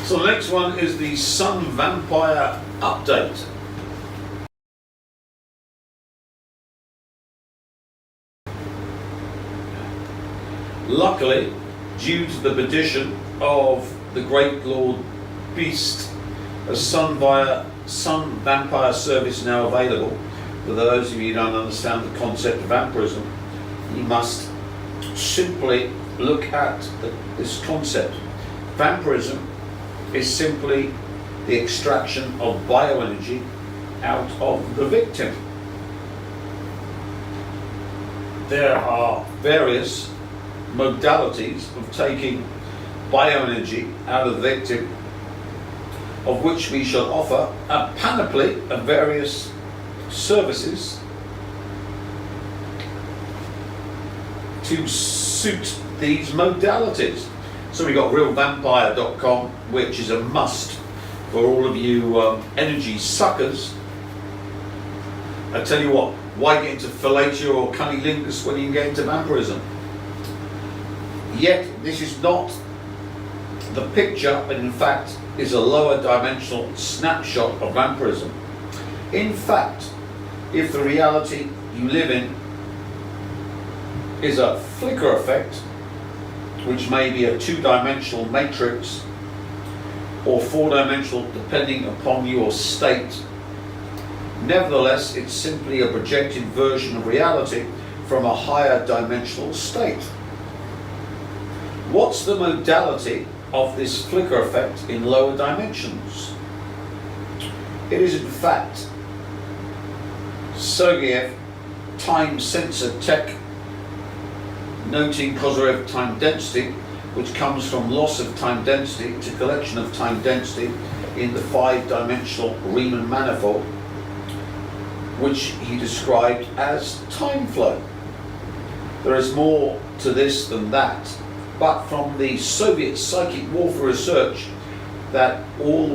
So the next one is the Sun Vampire update. Luckily, due to the petition of the Great Lord Beast, a Sun Vampire service now available. For those of you who don't understand the concept of vampirism, you must simply look at this concept. Vampirism is simply the extraction of bioenergy out of the victim. There are various modalities of taking bioenergy out of the victim, of which we shall offer a panoply of various services to suit these modalities. So we've got realvampire.com, which is a must for all of you energy suckers. I tell you what, why get into Phalatia or Cunnilingus when you can get into vampirism? Yet this is not the picture, but in fact is a lower dimensional snapshot of vampirism. In fact, if the reality you live in is a flicker effect, which may be a two-dimensional matrix or four-dimensional depending upon your state, nevertheless it's simply a projected version of reality from a higher dimensional state. What's the modality of this flicker effect in lower dimensions? It is in fact Sergeyev time sensor tech, noting Kozyrev time density, which comes from loss of time density to collection of time density in the five-dimensional Riemann manifold, which he described as time flow. There is more to this than that, but from the Soviet psychic warfare research, that's all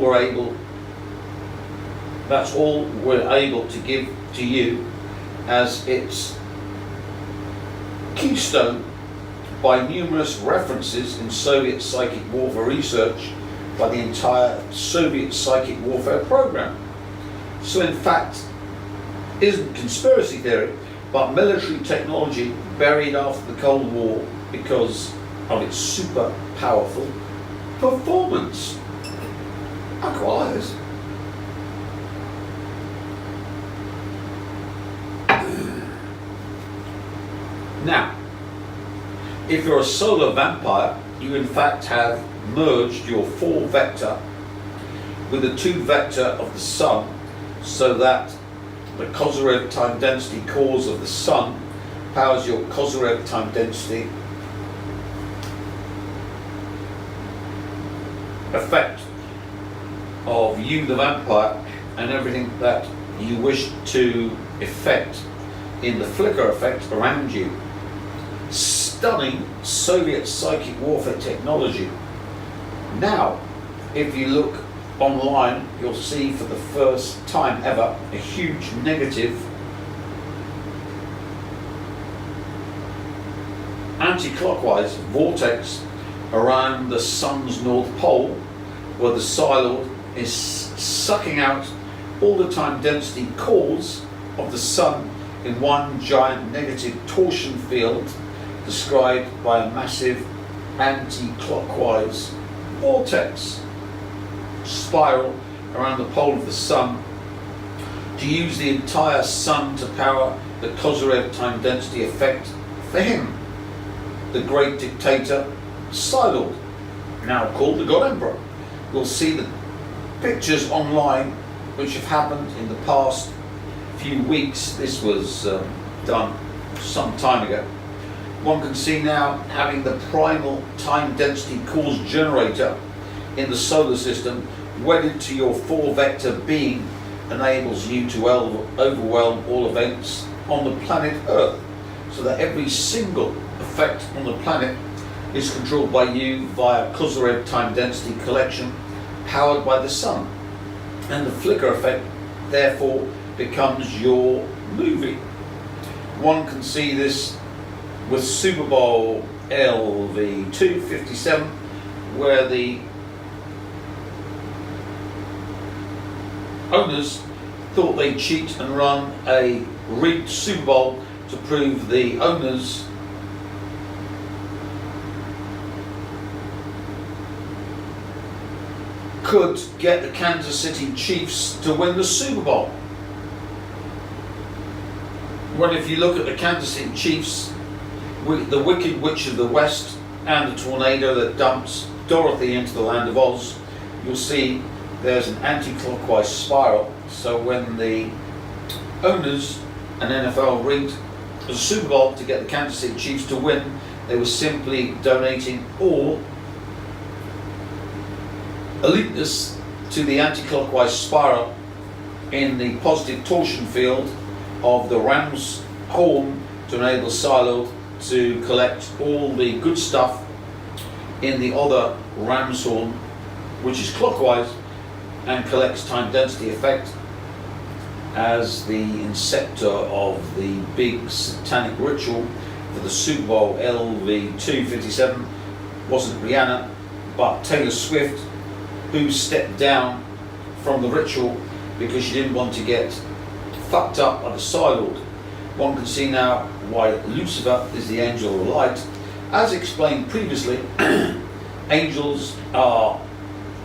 we're able to give to you as its keystone by numerous references in Soviet psychic warfare research by the entire Soviet psychic warfare program. So in fact, isn't conspiracy theory, but military technology buried after the Cold War because of its super powerful performance. I quite like this. Now, if you're a solar vampire, you in fact have merged your 4-vector with the 2-vector of the sun, so that the Kozyrev time density cores of the sun powers your Kozyrev time density effect of you, the vampire, and everything that you wish to effect in the flicker effect around you. Stunning Soviet psychic warfare technology. Now, if you look online, you'll see for the first time ever a huge negative anti-clockwise vortex around the sun's north pole, where the Psi-Lord is sucking out all the time density cores of the sun in one giant negative torsion field described by a massive anti-clockwise vortex spiral around the pole of the sun to use the entire sun to power the Kozyrev time density effect for him, the great dictator Psi-Lord, now called the God Emperor. You'll see the pictures online which have happened in the past few weeks. This was done some time ago. One can see now having the primal time density cause generator in the solar system wedded to your 4-vector being enables you to overwhelm all events on the planet Earth, so that every single effect on the planet is controlled by you via Kozyrev time density collection powered by the sun, and the flicker effect therefore becomes your movie. One can see this with Super Bowl LV257, where the owners thought they'd cheat and run a rigged Super Bowl to prove the owners could get the Kansas City Chiefs to win the Super Bowl. Well, if you look at the Kansas City Chiefs, the Wicked Witch of the West and the tornado that dumps Dorothy into the land of Oz, you'll see there's an anti-clockwise spiral. So when the owners and NFL rigged the Super Bowl to get the Kansas City Chiefs to win, they were simply donating all eliteness to the anti-clockwise spiral in the positive torsion field of the Rams horn to enable Siloed to collect all the good stuff in the other Rams horn, which is clockwise, and collects time density effect as the inceptor of the big satanic ritual for the Super Bowl LV257 wasn't Rihanna but Taylor Swift, who stepped down from the ritual because she didn't want to get fucked up by the Psylord. One can see now why Lucifer is the angel of light. As explained previously, angels are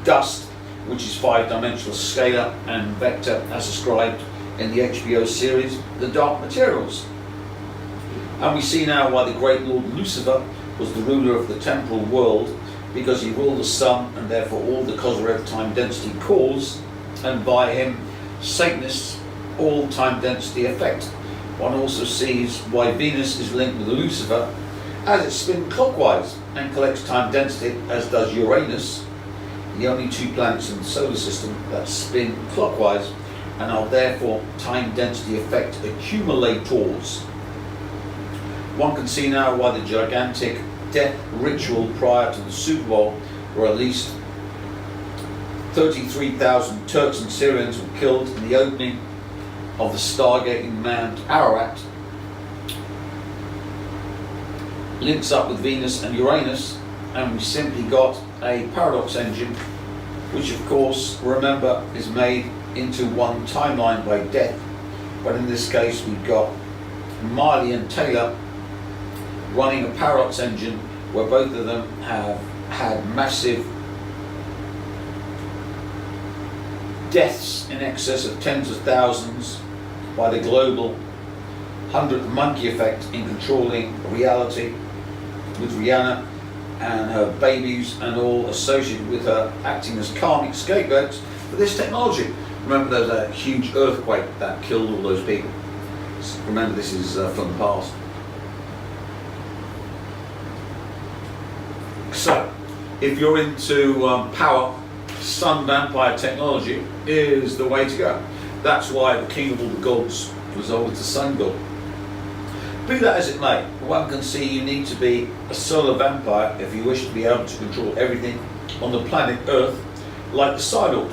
dust, which is 5-dimensional scalar and vector as described in the HBO series The Dark Materials. And we see now why the great Lord Lucifer was the ruler of the temporal world, because he ruled the sun and therefore all the Kozyrev time density cores, and by him Satanists all time density effect. One also sees why Venus is linked with Lucifer, as it spins clockwise and collects time density, as does Uranus, the only two planets in the solar system that spin clockwise and are therefore time density effect accumulators. One can see now why the gigantic death ritual prior to the Super Bowl, where at least 33,000 Turks and Syrians were killed in the opening of the stargating Mount Ararat, links up with Venus and Uranus, and we simply got a paradox engine, which of course, remember, is made into one timeline by death. But in this case we've got Miley and Taylor running a paradox engine where both of them have had massive deaths in excess of tens of thousands by the global 100th monkey effect in controlling reality, with Rihanna and her babies and all associated with her acting as karmic scapegoats for this technology. Remember, there was a huge earthquake that killed all those people. Remember, this is from the past. So, if you're into power, sun vampire technology is the way to go. That's why the king of all the gods was always the sun god. Be that as it may, one can see you need to be a solar vampire if you wish to be able to control everything on the planet Earth, like the Psylord.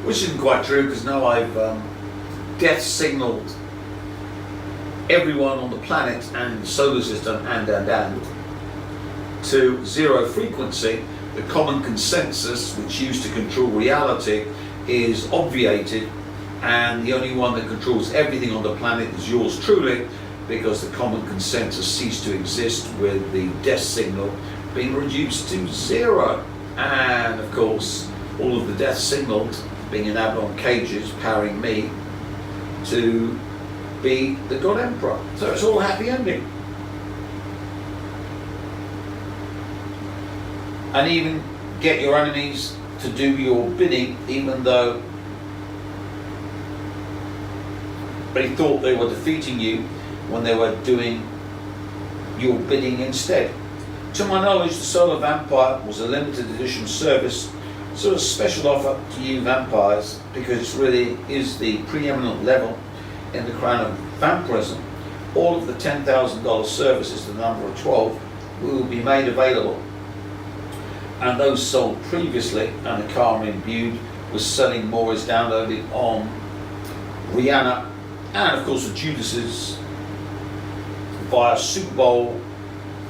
Which isn't quite true, because now I've death signalled everyone on the planet and the solar system and to zero frequency. The common consensus which used to control reality is obviated, and the only one that controls everything on the planet is yours truly, because the common consensus ceased to exist with the death signal being reduced to zero. And of course, all of the death signaled being in Abaddon cages powering me to be the God Emperor. So it's all a happy ending. And even get your enemies to do your bidding, even though they thought they were defeating you when they were doing your bidding instead. To my knowledge, the Solar Vampire was a limited edition service, so a special offer to you vampires, because it really is the preeminent level in the crown of vampirism. All of the $10,000 services, the number of 12, will be made available, and those sold previously and the karma imbued was selling more is downloaded on Rihanna and of course the Judas's via Super Bowl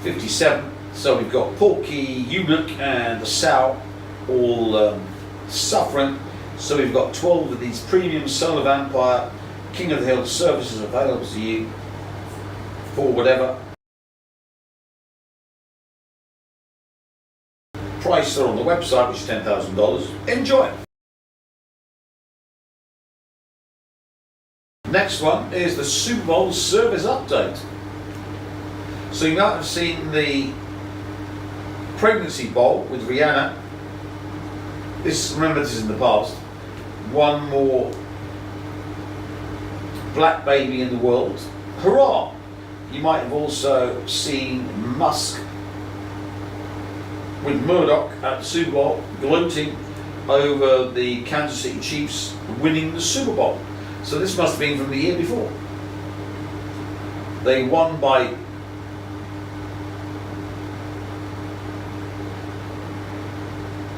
57. So we've got Porky, Eunuch and the Sow all suffering So we've got 12 of these premium Soul of Empire King of the Hill services available to you for whatever price are on the website, which is $10,000. Enjoy it. Next one is the Super Bowl service update. So you might have seen the pregnancy bowl with Rihanna. Remember this is in the past. One more black baby in the world. Hurrah! You might have also seen Musk with Murdoch at the Super Bowl gloating over the Kansas City Chiefs winning the Super Bowl. So this must have been from the year before. They won by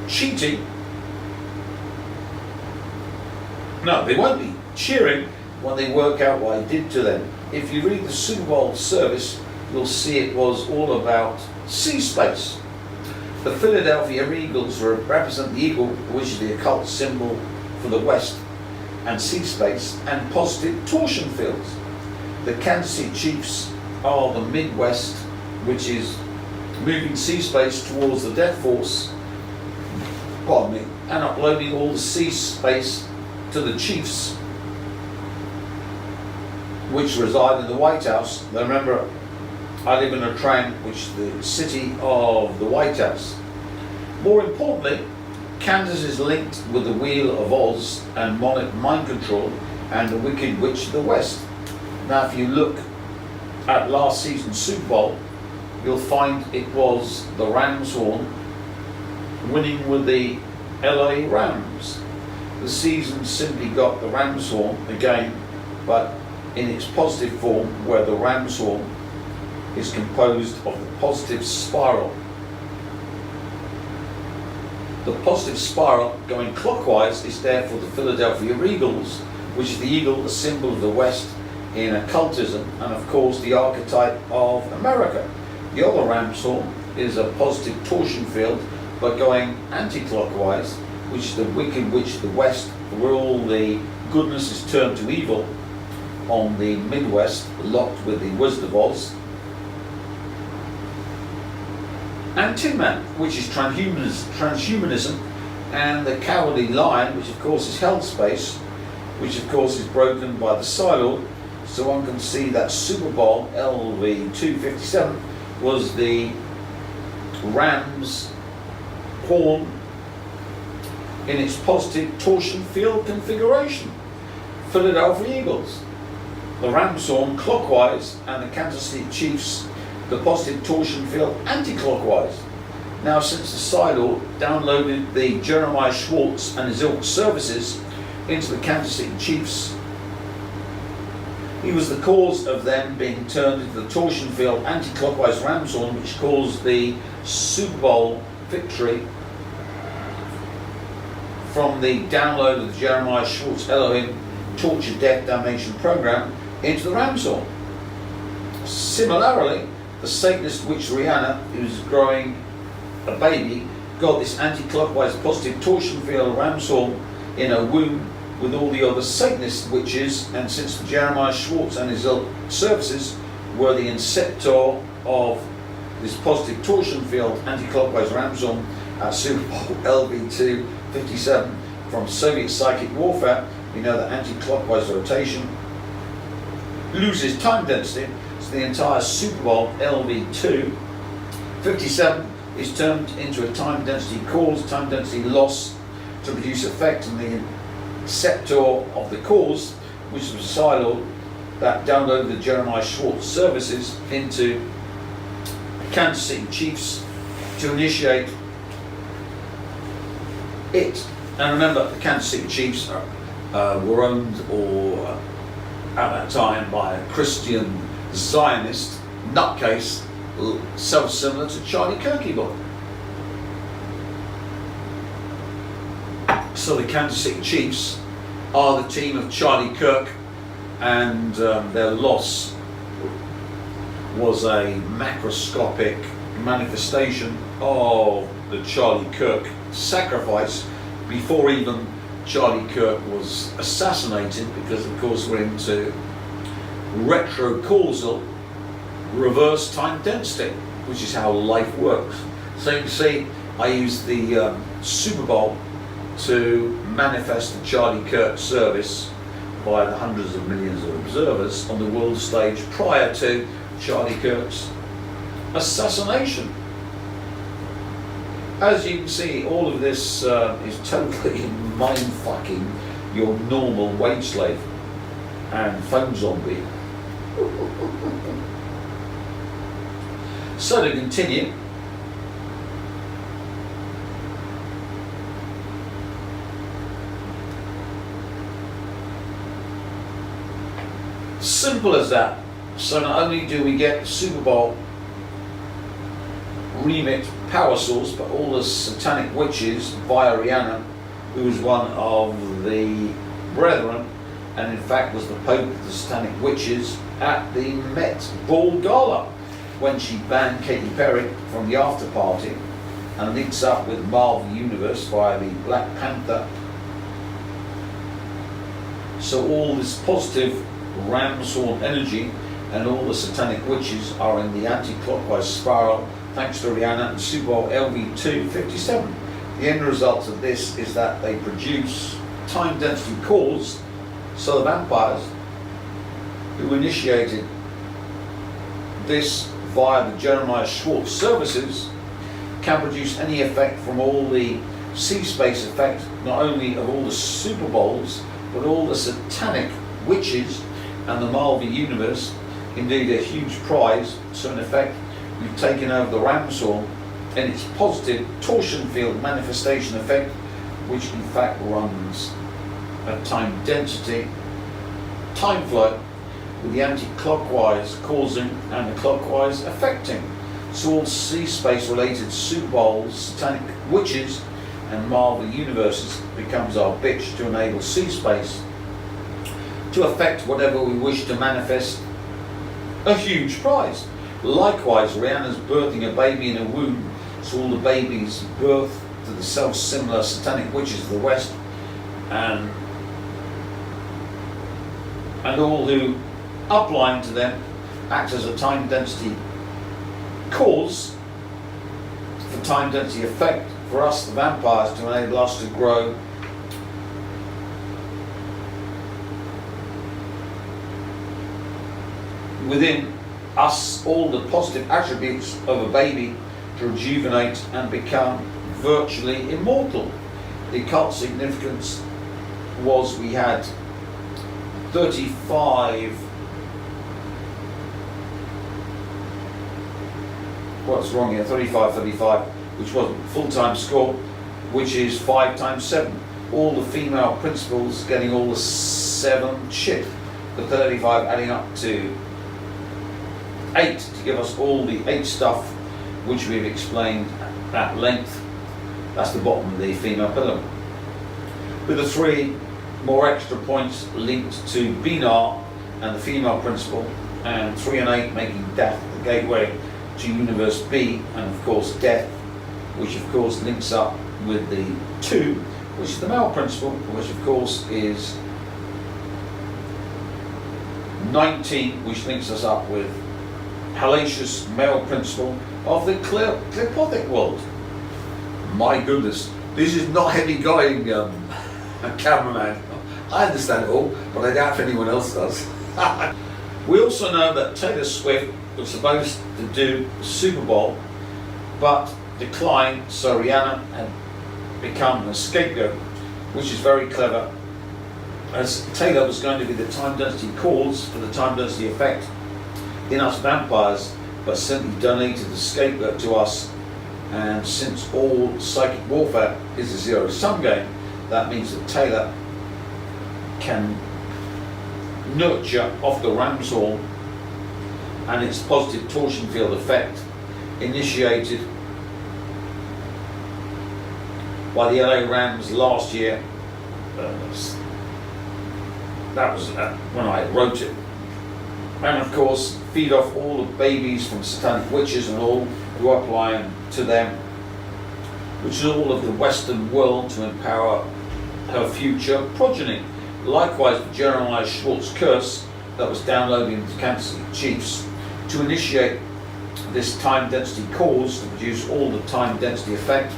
cheating. No, they won't be cheering when they work out what I did to them. If you read the Super Bowl service, you'll see it was all about sea space. The Philadelphia Eagles represent the eagle, which is the occult symbol for the West, and sea space, and positive torsion fields. The Kansas City Chiefs are the Midwest, which is moving sea space towards the death force, pardon me, and uploading all the sea space to the Chiefs, which reside in the White House. Now remember, I live in a town which is the city of the White House. More importantly, Kansas is linked with the Wheel of Oz and mind control and the Wicked Witch of the West. Now if you look at last season's Super Bowl, you'll find it was the Ram's horn winning with the LA Rams. The season simply got the Ram's horn again, but in its positive form, where the Ram's horn is composed of the positive spiral. The positive spiral going clockwise is therefore the Philadelphia Eagles, which is the eagle, the symbol of the West in occultism, and of course the archetype of America. The other Ram's horn is a positive torsion field, but going anti-clockwise, which is the Wicked Witch of the West, where all the goodness is turned to evil on the Midwest, locked with the Wizard of Oz. And Tin Man, which is transhumanism, and the Cowardly Lion, which of course is hell space, which of course is broken by the Psylord. So one can see that Super Bowl LV257 was the Rams horn in its positive torsion field configuration. Philadelphia Eagles, the Rams horn clockwise, and the Kansas City Chiefs, the positive torsion field anti-clockwise. Now since the Psylord downloaded the Jeremiah Schwartz and his ilk services into the Kansas City Chiefs, he was the cause of them being turned into the torsion field anti-clockwise Rams horn, which caused the Super Bowl victory from the download of the Jeremiah Schwartz Elohim Torture, Death, Damnation program into the Rams horn. Similarly, the Satanist witch Rihanna, who's growing a baby, got this anti-clockwise positive torsion field Rams horn in her womb with all the other Satanist witches, and since the Jeremiah Schwartz and his services were the inceptor of this positive torsion field anti-clockwise Rams horn at Super Bowl LV257 from Soviet psychic warfare, we know that anti-clockwise rotation loses time density, so the entire Super Bowl LV257 is turned into a time density cause, time density loss to produce effect, and the inceptor of the cause, which was Psylord, that downloaded the Jeremiah Schwartz services into Kansas City Chiefs to initiate it. And remember, the Kansas City Chiefs were owned at that time by a Christian Zionist nutcase, self-similar to Charlie Kirkyball. So the Kansas City Chiefs are the team of Charlie Kirk, and their loss was a macroscopic manifestation of the Charlie Kirk sacrifice before even Charlie Kirk was assassinated, because of course we're into retrocausal reverse time density, which is how life works. So you can see I used the Super Bowl to manifest the Charlie Kirk service by the hundreds of millions of observers on the world stage prior to Charlie Kirk's assassination. As you can see, all of this is totally mind-fucking your normal wage slave and phone zombie. So to continue, simple as that. So not only do we get the Super Bowl remit power source, but all the satanic witches via Rihanna, who was one of the brethren, and in fact was the Pope of the satanic witches at the Met Ball Gala, when she banned Katy Perry from the after party and links up with Marvel Universe via the Black Panther. So all this positive ram's horn energy and all the satanic witches are in the anti-clockwise spiral, thanks to Rihanna and Super Bowl LV257. The end result of this is that they produce time density cores, so the vampires who initiated this via the Jeremiah Schwartz services can produce any effect from all the C-space effect, not only of all the Super Bowls, but all the satanic witches and the Marvel Universe, indeed a huge prize. So in effect, we've taken over the ram's horn and its positive torsion field manifestation effect, which in fact runs at time density, time flow, with the anti-clockwise causing and the clockwise affecting. So all C-space related Super Bowls, satanic witches and Marvel Universes becomes our bitch to enable C-space to affect whatever we wish to manifest a huge prize. Likewise, Rihanna's birthing a baby in a womb, so all the babies birth to the self-similar satanic witches of the West, and all who upline to them act as a time density cause for time density effect for us, the vampires, to enable us to grow within us all the positive attributes of a baby to rejuvenate and become virtually immortal. The occult significance was we had 35, what's wrong here, 35, which was full-time score, which is 5 times 7. All the female principals getting all the 7 shit, the 35 adding up to 8 to give us all the 8 stuff, which we've explained at length. That's the bottom of the female pillar. With the 3 more extra points linked to Binar and the female principle, and 3 and 8 making death the gateway to universe B, and of course death, which of course links up with the 2, which is the male principle, which of course is 19, which links us up with hellacious male principle of the Cleopothic world. My goodness, this is not heavy going, cameraman. I understand it all, but I doubt if anyone else does. We also know that Taylor Swift was supposed to do the Super Bowl, but declined, so Rihanna had become a scapegoat, which is very clever, as Taylor was going to be the time density cause for the time density effect in us vampires, but simply donated the scapegoat to us. And since all psychic warfare is a zero-sum game, that means that Taylor can nurture off the ram's horn and its positive torsion field effect initiated by the LA Rams last year. That was when I wrote it. And of course, feed off all the babies from satanic witches and all who apply to them, which is all of the Western world, to empower her future progeny. Likewise, the Jeremiah Schwartz curse that was downloaded into Kansas City Chiefs to initiate this time density cause to produce all the time density effect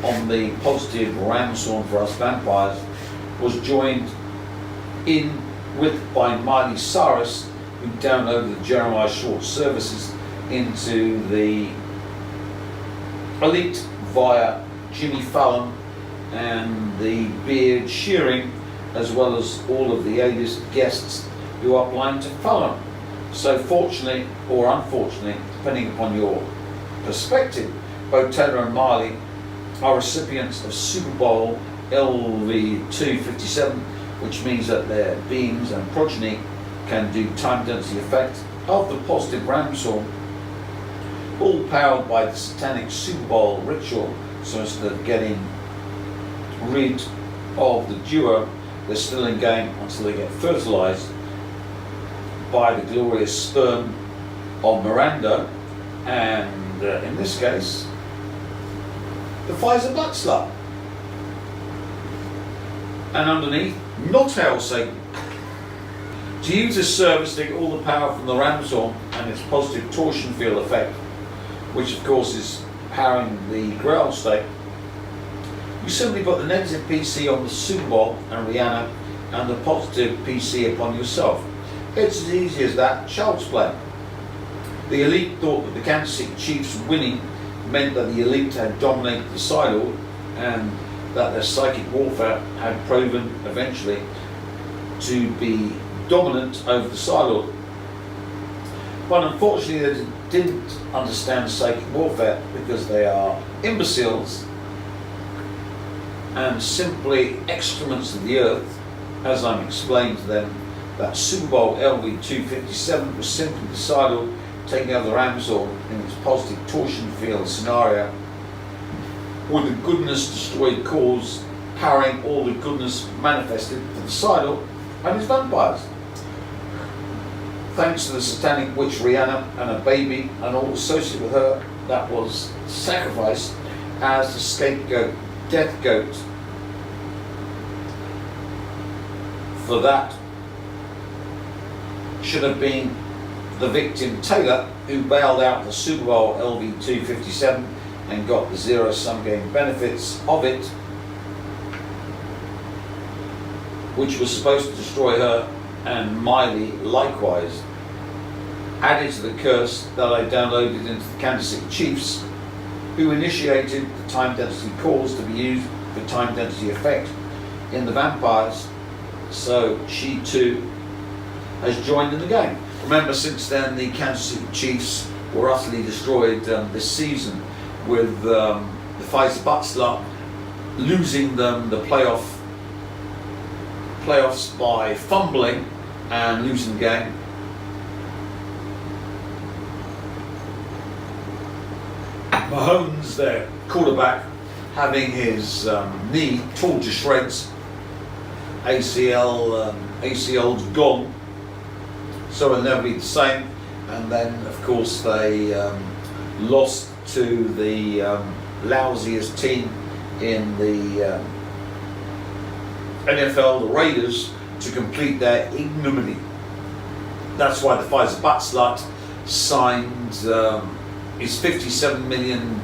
on the positive Ramshorn for us vampires was joined in with by Miley Cyrus, who downloaded the Jeremiah Schwartz services into the Elite via Jimmy Fallon and the beard shearing, as well as all of the A-list guests who are blind to Fallon. So fortunately or unfortunately, depending upon your perspective, both Taylor and Miley are recipients of Super Bowl LV257, which means that their beings and progeny can do time density effect of the positive Ramshorn, all powered by the satanic Super Bowl ritual. So instead of getting rid of the duo, they're still in game until they get fertilized by the glorious sperm of Miranda, and in this case, the Pfizer butt slut. And underneath, not hail Satan. To use this service, to get all the power from the Ramshorn and its positive torsion field effect, which of course is powering the Grail state, you simply put the negative PC on the Super Bowl and Rihanna, and the positive PC upon yourself. It's as easy as that. Child's play. The Elite thought that the Kansas City Chiefs winning meant that the Elite had dominated the Psylord, and that their psychic warfare had proven eventually to be dominant over the Psylord. But unfortunately they didn't understand psychic warfare, because they are imbeciles and simply excrements of the earth. As I'm explained to them, that Super Bowl LV257 was simply the Psylord taking out the Ramshorn in its positive torsion field scenario, with the goodness destroyed cause powering all the goodness manifested for the Psylord and his vampires. Thanks to the satanic witch Rihanna and a baby and all associated with her that was sacrificed as the scapegoat, death goat, for that should have been the victim Taylor, who bailed out the Super Bowl LV257 and got the zero-sum game benefits of it, which was supposed to destroy her, and Miley likewise, added to the curse that I downloaded into the Kansas City Chiefs, who initiated the time density cause to be used for time density effect in the vampires. So she too has joined in the game. Remember, since then the Kansas City Chiefs were utterly destroyed this season, with the Pfizer butt slut losing them the playoffs by fumbling and losing the game. Mahomes, their quarterback, having his knee torn to shreds, ACL's gone, so it'll never be the same. And then of course they lost to the lousiest team in the NFL, the Raiders, to complete their ignominy. That's why the Pfizer butt slut signed his $57 million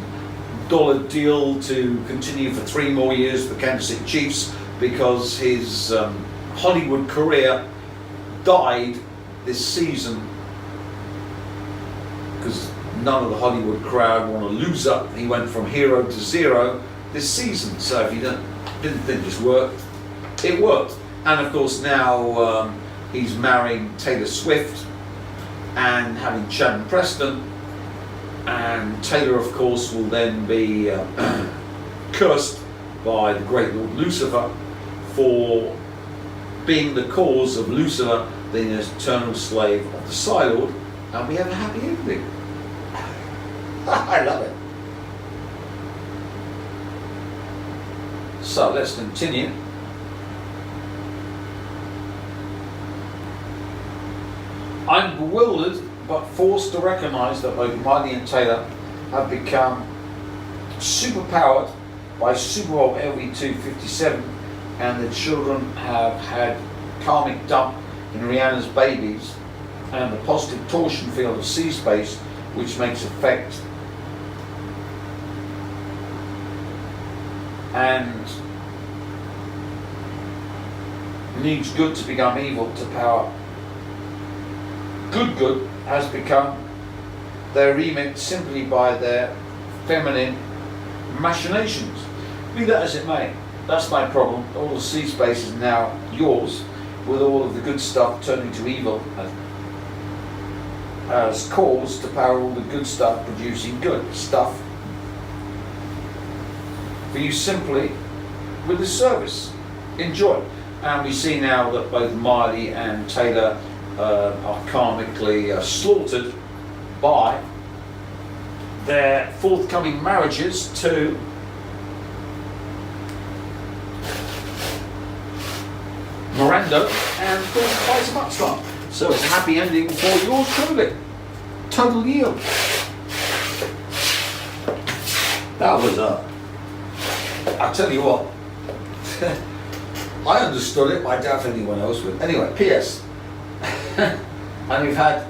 deal to continue for 3 more years for the Kansas City Chiefs, because his Hollywood career died this season, because none of the Hollywood crowd want to lose up. He went from hero to zero this season. So if you didn't think this worked, it worked. And of course now he's marrying Taylor Swift and having Shannon Preston, and Taylor of course will then be cursed by the great Lord Lucifer for being the cause of Lucifer being an eternal slave of the Psylord, and we have a happy ending. I love it. So let's continue. I'm bewildered but forced to recognise that both Miley and Taylor have become superpowered by Super Bowl LV257 and the children have had karmic dump in Rihanna's babies, and the positive torsion field of C-space, which makes effect and needs good to become evil to power good has become their remit simply by their feminine machinations. Be that as it may, that's my problem. All the sea space is now yours, with all of the good stuff turning to evil as cause to power all the good stuff producing good stuff for you simply with the service. Enjoy. And we see now that both Miley and Taylor are karmically slaughtered by their forthcoming marriages to Miranda and Faisal Buckstar. So it's a happy ending for yours truly. Total yield. That was I tell you what, I understood it, but I doubt anyone else would. Anyway, P.S. And we've had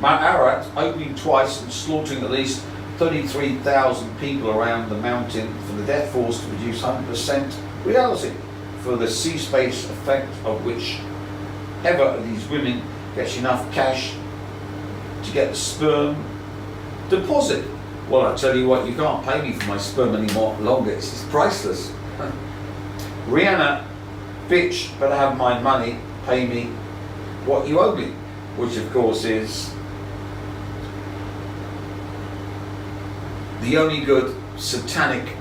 Mount Ararat opening twice and slaughtering at least 33,000 people around the mountain for the Death Force to produce 100% reality for the sea space effect of which ever of these women gets enough cash to get the sperm deposit. Well, I tell you what, you can't pay me for my sperm anymore longer. It's priceless. Rihanna, bitch, better have my money. Pay me what you owe me, which of course is the only good satanic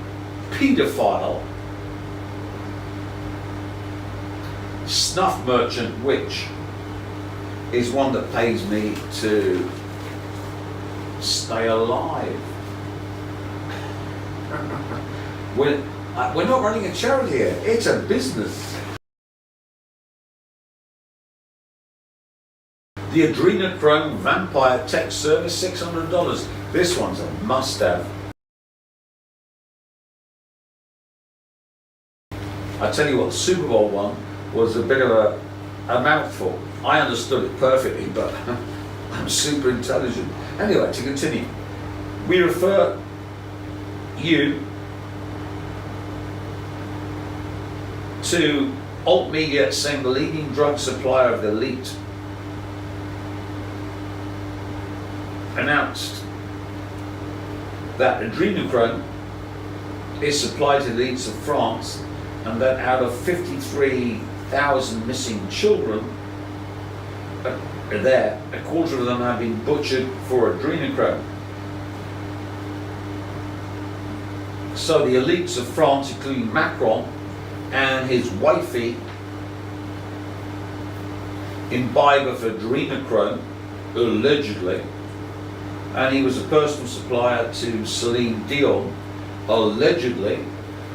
paedophile snuff merchant witch is one that pays me to stay alive. We're not running a charity here, it's a business. The Adrenochrome Vampire Tech Service, $600. This one's a must-have. I tell you what, the Super Bowl one was a bit of a mouthful. I understood it perfectly, but I'm super intelligent. Anyway, to continue, we refer you to Alt Media saying the leading drug supplier of the elite announced that adrenochrome is supplied to the elites of France, and that out of 53,000 missing children there, a quarter of them have been butchered for adrenochrome. So the elites of France, including Macron and his wifey, imbibe of adrenochrome, allegedly, and he was a personal supplier to Celine Dion, allegedly,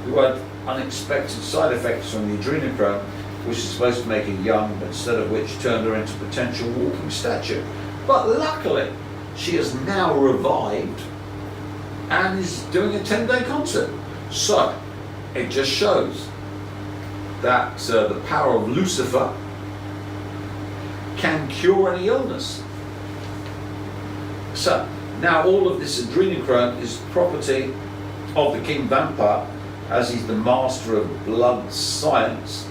who had unexpected side effects from the adrenochrome, which is supposed to make her young, instead of which turned her into potential walking statue. But luckily, she has now revived and is doing a 10-day concert. So, it just shows that the power of Lucifer can cure any illness. So, now all of this adrenochrome is property of the King Vampire, as he's the master of blood science,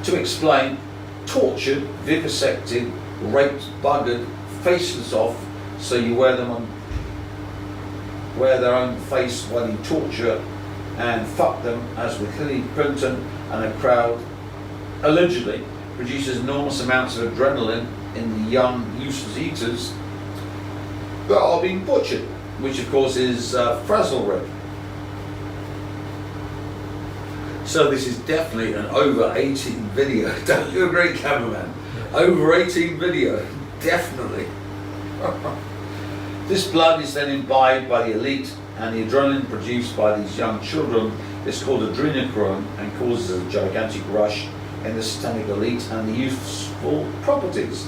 to explain tortured, vivisected, raped, buggered, faceless off, so you wear their own face while you torture and fuck them, as with Hillary Clinton and a crowd, allegedly produces enormous amounts of adrenaline in the young useless eaters that are being butchered, which of course is frazzle rip. So this is definitely an over 18 video. Don't you agree, cameraman? Over 18 video, definitely. This blood is then imbibed by the elite, and the adrenaline produced by these young children is called adrenochrome and causes a gigantic rush in the satanic elite and the useful properties.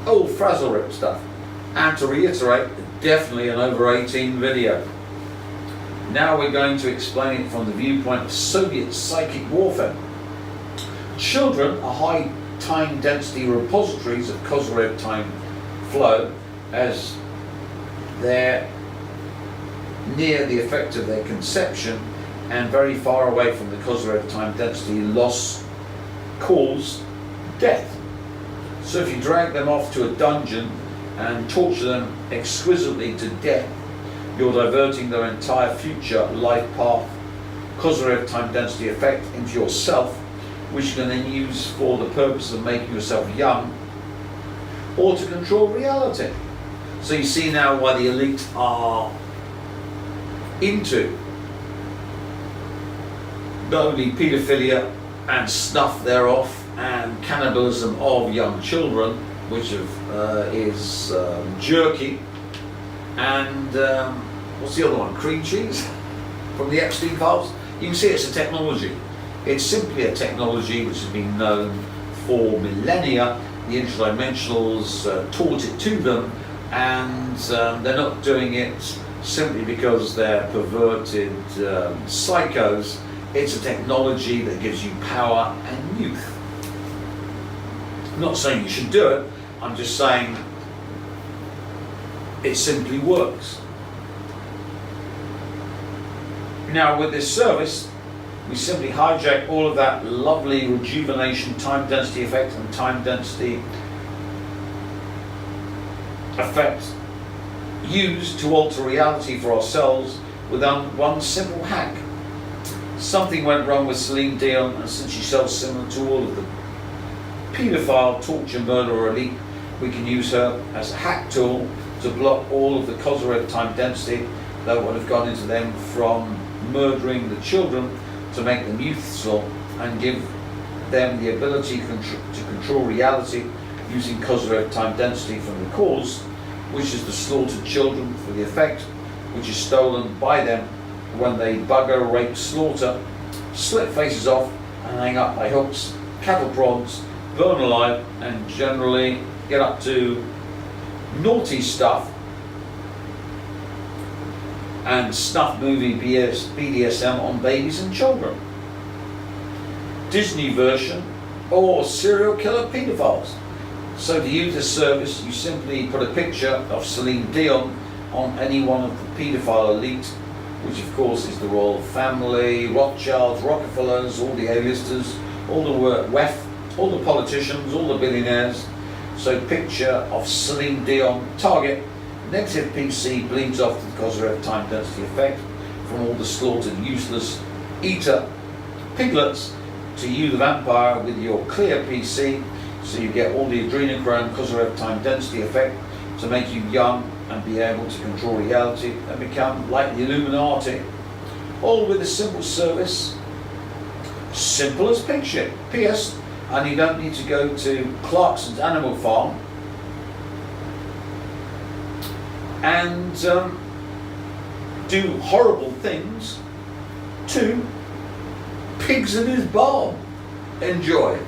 Old frazzle rip stuff. And to reiterate, definitely an over 18 video. Now we're going to explain it from the viewpoint of Soviet psychic warfare. Children are high time density repositories of Kozyrev time flow, as they're near the effect of their conception and very far away from the Kozyrev time density loss cause death. So if you drag them off to a dungeon and torture them exquisitely to death, you're diverting their entire future life path, Kozyrev time density effect, into yourself, which you can then use for the purpose of making yourself young or to control reality. So you see now why the elite are into not only paedophilia and snuff thereof and cannibalism of young children, which is jerky, and what's the other one? Cream cheese from the Epstein files. You can see it's a technology. It's simply a technology which has been known for millennia. The interdimensionals taught it to them, and they're not doing it simply because they're perverted psychos. It's a technology that gives you power and youth. I'm not saying you should do it, I'm just saying it simply works. Now with this service, we simply hijack all of that lovely rejuvenation, time density effect and time density effect used to alter reality for ourselves with one simple hack. Something went wrong with Celine Dion, and since she's so similar to all of the paedophile, torture, murderer elite, we can use her as a hack tool to block all of the Kozyrev time density that would have gone into them from murdering the children to make them youthful and give them the ability to control reality using Kozyrev time density from the cause, which is the slaughtered children, for the effect, which is stolen by them when they bugger, rape, slaughter, slit faces off and hang up by hooks, cattle prods, burn alive, and generally get up to naughty stuff and snuff movie BDSM on babies and children. Disney version or serial killer pedophiles. So to use this service, you simply put a picture of Celine Dion on any one of the paedophile elite, which of course is the royal family, Rothschilds, Rockefellers, all the A-listers, all the WEF, all the politicians, all the billionaires. So picture of Celine Dion, target, negative PC, bleeds off to the Kozyrev time density effect from all the slaughtered, useless eater piglets to you, the vampire, with your clear PC, so you get all the adrenochrome Kozyrev time density effect to make you young and be able to control reality and become like the Illuminati, all with a simple service, simple as pig shit. P.S. and you don't need to go to Clarkson's Animal Farm and do horrible things to pigs in his barn. Enjoy.